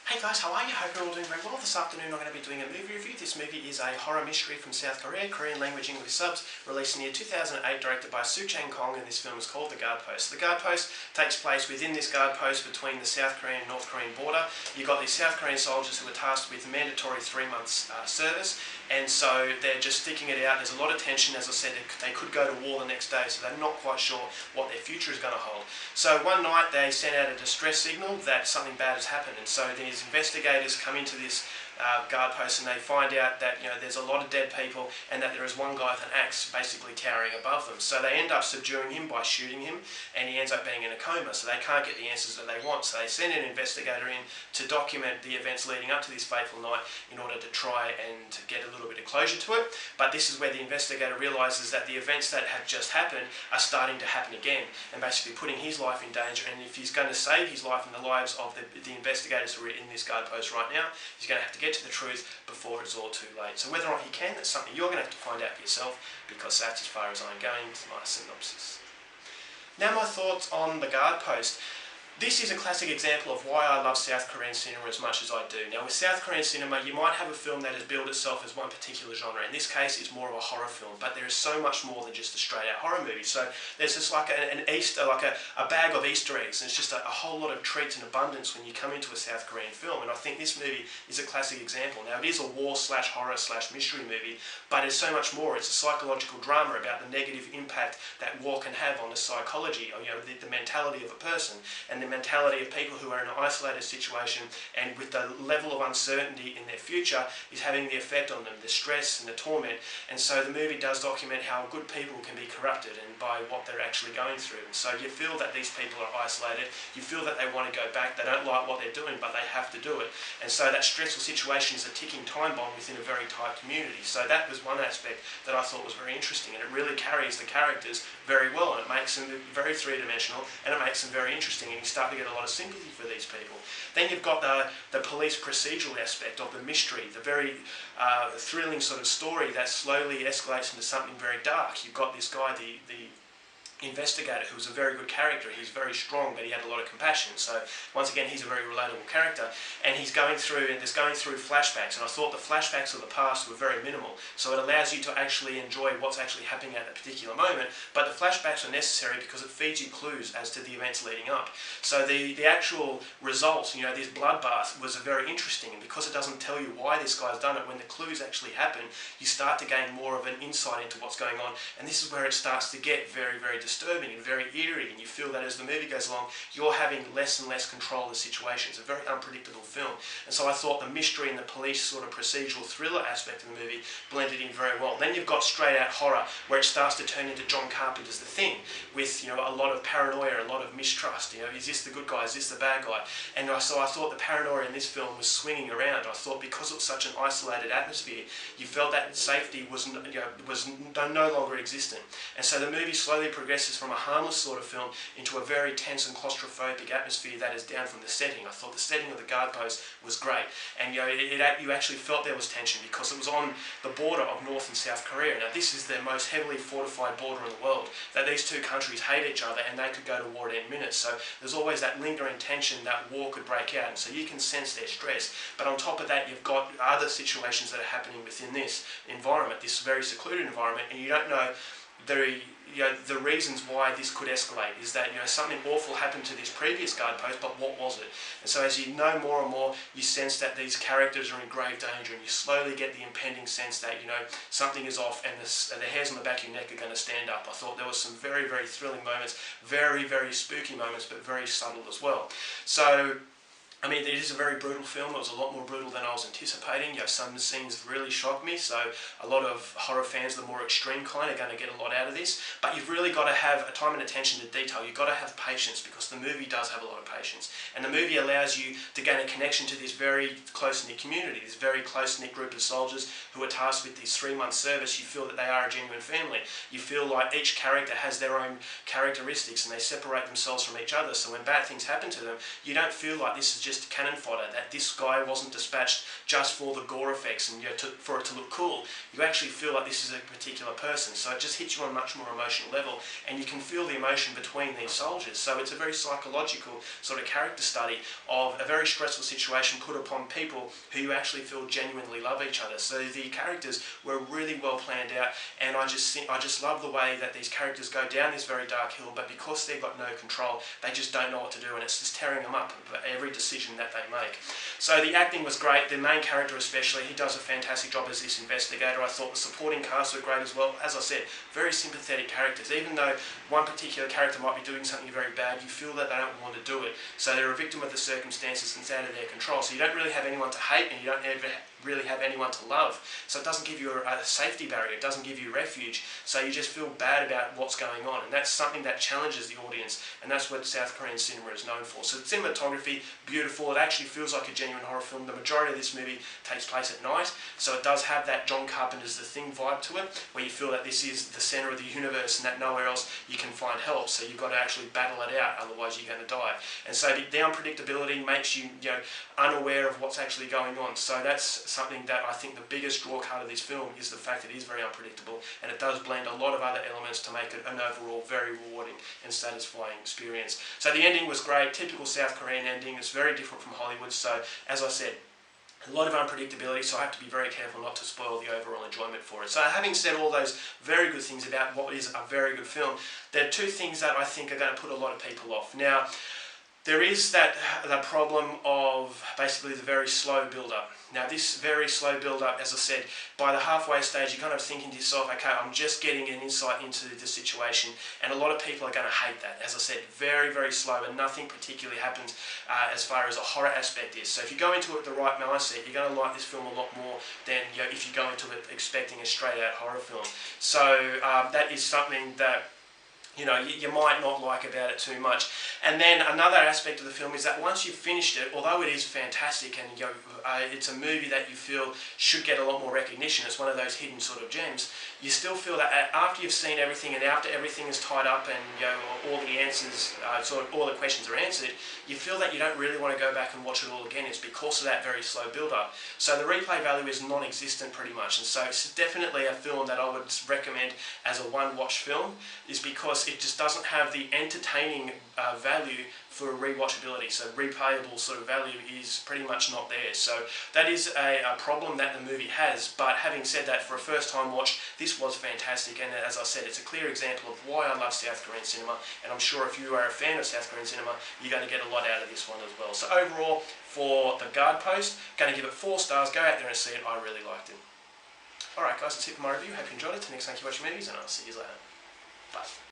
Hey guys, how are you? Hope you're all doing very well. This afternoon I'm going to be doing a movie review. This movie is a horror mystery from South Korea, Korean language English subs, released in the year 2008, directed by Soo Chang-kong, and this film is called The Guard Post. The Guard Post takes place within this guard post between the South Korean and North Korean border. You've got these South Korean soldiers who are tasked with mandatory 3 months service, and so they're just sticking it out. There's a lot of tension. As I said, they could go to war the next day, so they're not quite sure what their future is going to hold. So one night they send out a distress signal that something bad has happened, and so these investigators come into this guard post and they find out that there's a lot of dead people and that there is one guy with an axe basically towering above them. So they end up subduing him by shooting him, and he ends up being in a coma, so they can't get the answers that they want. So they send an investigator in to document the events leading up to this fateful night in order to try and get a little bit of closure to it. But this is where the investigator realises that the events that have just happened are starting to happen again, and basically putting his life in danger. And if he's going to save his life and the lives of the investigators who are in this guard post right now, he's going to have to get to the truth before it's all too late. So whether or not he can, that's something you're going to have to find out for yourself, because that's as far as I'm going with my synopsis. Now my thoughts on the guard post. This is a classic example of why I love South Korean cinema as much as I do. Now with South Korean cinema, you might have a film that has billed itself as one particular genre. In this case, it's more of a horror film, but there is so much more than just a straight out horror movie. So there's just like an Easter, like a bag of Easter eggs, and it's just a whole lot of treats in abundance when you come into a South Korean film, and I think this movie is a classic example. Now it is a war/horror/mystery movie, but it's so much more. It's a psychological drama about the negative impact that war can have on the psychology, or the mentality of a person, and the mentality of people who are in an isolated situation and with the level of uncertainty in their future is having the effect on them, the stress and the torment. And so the movie does document how good people can be corrupted and by what they're actually going through. And so you feel that these people are isolated, you feel that they want to go back, they don't like what they're doing, but they have to do it. And so that stressful situation is a ticking time bomb within a very tight community. So that was one aspect that I thought was very interesting, and it really carries the characters very well, and it makes them very three-dimensional, and it makes them very interesting, and you start to get a lot of sympathy for these people. Then you've got the police procedural aspect of the mystery, the very thrilling sort of story that slowly escalates into something very dark. You've got this guy, the investigator, who's a very good character. He's very strong, but he had a lot of compassion. So once again, he's a very relatable character, and he's going through flashbacks, and I thought the flashbacks of the past were very minimal. So it allows you to actually enjoy what's actually happening at that particular moment, but the flashbacks are necessary because it feeds you clues as to the events leading up. So the actual result, this bloodbath, was very interesting, and because it doesn't tell you why this guy's done it, when the clues actually happen, you start to gain more of an insight into what's going on, and this is where it starts to get very, very disturbing and very eerie, and you feel that as the movie goes along, you're having less and less control of the situation. It's a very unpredictable film, and so I thought the mystery and the police sort of procedural thriller aspect of the movie blended in very well. Then you've got straight out horror, where it starts to turn into John Carpenter's The Thing, with a lot of paranoia, a lot of mistrust. Is this the good guy? Is this the bad guy? And so I thought the paranoia in this film was swinging around. I thought because it was such an isolated atmosphere, you felt that safety was no longer existent, and so the movie slowly progresses from a harmless sort of film into a very tense and claustrophobic atmosphere that is down from the setting. I thought the setting of the guard post was great, and you actually felt there was tension because it was on the border of North and South Korea. Now this is the most heavily fortified border in the world, that these two countries hate each other and they could go to war at any minute. So there's always that lingering tension that war could break out, and so you can sense their stress. But on top of that, you've got other situations that are happening within this environment, this very secluded environment, and you don't know the reasons why this could escalate. Is that something awful happened to this previous guard post, but what was it? And so as you know more and more, you sense that these characters are in grave danger, and you slowly get the impending sense that something is off, and the hairs on the back of your neck are going to stand up. I thought there was some very, very thrilling moments, very, very spooky moments, but very subtle as well. So it is a very brutal film. It was a lot more brutal than I was anticipating. Some scenes really shocked me, so a lot of horror fans, the more extreme kind, are going to get a lot out of this. But you've really got to have a time and attention to detail. You've got to have patience, because the movie does have a lot of patience. And the movie allows you to gain a connection to this very close-knit community, this very close-knit group of soldiers who are tasked with this 3-month service. You feel that they are a genuine family. You feel like each character has their own characteristics, and they separate themselves from each other. So when bad things happen to them, you don't feel like this is just cannon fodder, that this guy wasn't dispatched just for the gore effects and for it to look cool. You actually feel like this is a particular person, so it just hits you on a much more emotional level, and you can feel the emotion between these soldiers. So it's a very psychological sort of character study of a very stressful situation put upon people who you actually feel genuinely love each other. So the characters were really well planned out, and I just love the way that these characters go down this very dark hill, but because they've got no control, they just don't know what to do, and it's just tearing them up for every decision that they make. So the acting was great. The main character especially, he does a fantastic job as this investigator. I thought the supporting cast were great as well. As I said, very sympathetic characters. Even though one particular character might be doing something very bad, you feel that they don't want to do it. So they're a victim of the circumstances and it's out of their control. So you don't really have anyone to hate, and you don't ever really have anyone to love. So it doesn't give you a safety barrier, it doesn't give you refuge, so you just feel bad about what's going on, and that's something that challenges the audience, and that's what South Korean cinema is known for. So the cinematography, beautiful. It actually feels like a genuine horror film. The majority of this movie takes place at night, so it does have that John Carpenter's The Thing vibe to it, where you feel that this is the centre of the universe and that nowhere else you can find help, so you've got to actually battle it out, otherwise you're going to die. And so the unpredictability makes you, unaware of what's actually going on. So that's something that I think the biggest draw card of this film is the fact that it is very unpredictable, and it does blend a lot of other elements to make it an overall very rewarding and satisfying experience. So the ending was great, typical South Korean ending. It's very different from Hollywood, so as I said, a lot of unpredictability, so I have to be very careful not to spoil the overall enjoyment for it. So having said all those very good things about what is a very good film, there are two things that I think are going to put a lot of people off. Now, there is the problem of basically the very slow build-up. Now this very slow build-up, as I said, by the halfway stage you're kind of thinking to yourself, okay, I'm just getting an insight into the situation, and a lot of people are going to hate that. As I said, very, very slow, and nothing particularly happens as far as a horror aspect is. So if you go into it with the right mindset, you're going to like this film a lot more than if you go into it expecting a straight-out horror film. So that is something that you might not like about it too much. And then another aspect of the film is that once you've finished it, although it is fantastic and it's a movie that you feel should get a lot more recognition, it's one of those hidden sort of gems, you still feel that after you've seen everything and after everything is tied up and all the answers, all the questions are answered, you feel that you don't really want to go back and watch it all again. It's because of that very slow build-up. So the replay value is non-existent pretty much, and so it's definitely a film that I would recommend as a one-watch film, is because it just doesn't have the entertaining value for rewatchability. So replayable sort of value is pretty much not there. So that is a problem that the movie has. But having said that, for a first time watch, this was fantastic, and as I said, it's a clear example of why I love South Korean cinema, and I'm sure if you are a fan of South Korean cinema, you're going to get a lot out of this one as well. So overall, for The Guard Post, going to give it 4 stars. Go out there and see it. I really liked it. Alright guys, that's it for my review. Hope you enjoyed it. Till next time, keep watching movies, and I'll see you later. Bye.